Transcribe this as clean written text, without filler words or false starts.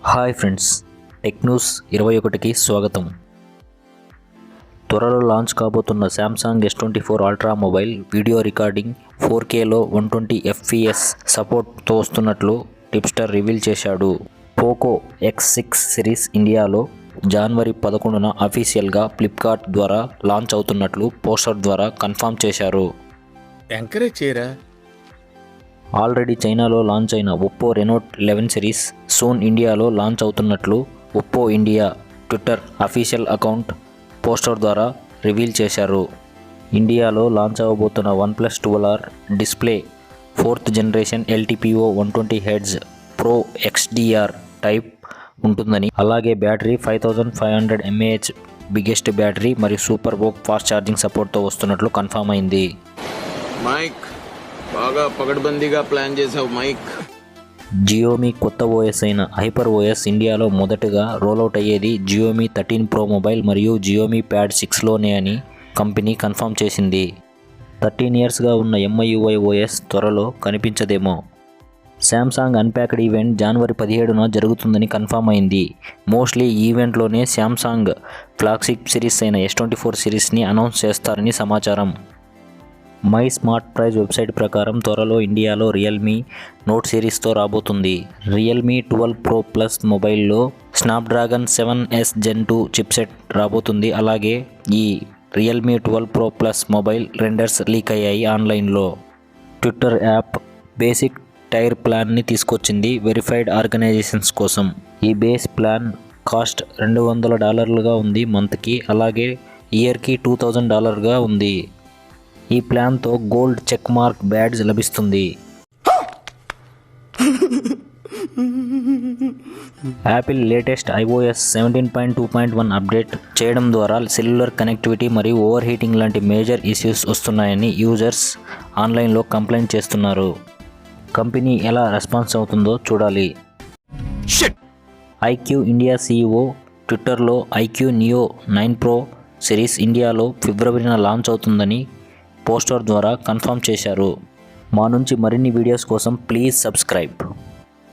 Hi friends, tech news 21కి స్వాగతం. త్వరలో లాంచ్ కాబోతున్న Samsung S24 ultra mobile video recording 4Kలో 120 FPS సపోర్ట్తో వస్తున్నట్లు టిప్స్టర్ రివీల్ చేశాడు. పోకో X6 సిరీస్ ఇండియాలో జనవరి 11న అఫీషియల్గా ఫ్లిప్కార్ట్ ద్వారా లాంచ్ అవుతున్నట్లు పోస్టర్ ద్వారా కన్ఫర్మ్ చేశారు. ఎంకరేజ్ చేయరా. ఆల్రెడీ చైనాలో లాంచ్ అయిన ఒప్పో రెనో 11 సిరీస్ సూన్ ఇండియాలో లాంచ్ అవుతున్నట్లు Oppo India Twitter official account poster ద్వారా రివీల్ చేశారు. ఇండియాలో లాంచ్ అవ్వబోతున్న OnePlus 12R display 4th generation LTPO 120 Hz pro XDR type ఉంటుందని, అలాగే బ్యాటరీ 5500 mAh బిగ్గెస్ట్ బ్యాటరీ మరియు సూపర్ వోక్ ఫాస్ట్ ఛార్జింగ్ సపోర్ట్తో వస్తున్నట్లు కన్ఫర్మ్ అయింది. మైక్ బాగా పకడ్బందీగా ప్లాన్ చేసావు మైక్. జియోమీ కొత్త ఓఎస్ అయిన హైపర్ ఓఎస్ ఇండియాలో మొదటగా రోల్అవుట్ అయ్యేది జియోమీ 13 Pro మొబైల్ మరియు జియోమీ ప్యాడ్ 6లోనే అని కంపెనీ కన్ఫర్మ్ చేసింది. 13 ఇయర్స్గా ఉన్న MIUI OS త్వరలో కనిపించదేమో. శాంసంగ్ అన్ప్యాక్డ్ ఈవెంట్ జనవరి 17న జరుగుతుందని కన్ఫర్మ్ అయింది. మోస్ట్లీ ఈ ఈవెంట్లోనే శాంసంగ్ ఫ్లాగ్షిప్ సిరీస్ అయిన S24 సిరీస్ని అనౌన్స్ చేస్తారని సమాచారం. మై స్మార్ట్ ప్రైస్ వెబ్సైట్ ప్రకారం త్వరలో ఇండియాలో రియల్మీ నోట్ సిరీస్తో రాబోతుంది. రియల్మీ 12 Pro Plus మొబైల్లో స్నాప్డ్రాగన్ 7S Gen 2 చిప్సెట్ రాబోతుంది. అలాగే ఈ Realme 12 Pro Plus mobile renders leak అయ్యాయి ఆన్లైన్లో. ట్విట్టర్ యాప్ బేసిక్ టైర్ ప్లాన్ని తీసుకొచ్చింది వెరిఫైడ్ ఆర్గనైజేషన్స్ కోసం. ఈ బేస్ ప్లాన్ కాస్ట్ $200గా ఉంది మంత్కి, అలాగే ఇయర్కి $2000గా ఉంది. ఈ ప్లాన్తో గోల్డ్ చెక్ మార్క్ బ్యాడ్జ్ లభిస్తుంది. యాపిల్ లేటెస్ట్ iOS 17.2.1 అప్డేట్ చేయడం ద్వారా సెల్యులర్ కనెక్టివిటీ మరియు ఓవర్ హీటింగ్ లాంటి మేజర్ ఇష్యూస్ వస్తున్నాయని యూజర్స్ ఆన్లైన్లో కంప్లైంట్ చేస్తున్నారు. కంపెనీ ఎలా రెస్పాన్స్ అవుతుందో చూడాలి. ఐక్యూ ఇండియా CEO ట్విట్టర్లో ఐక్యూ నియో 9 Pro సిరీస్ ఇండియాలో ఫిబ్రవరిన లాంచ్ అవుతుందని పోస్టర్ ద్వారా కన్ఫర్మ్ చేశారు. మా నుంచి మరిన్ని వీడియోస్ కోసం ప్లీజ్ సబ్స్క్రైబ్.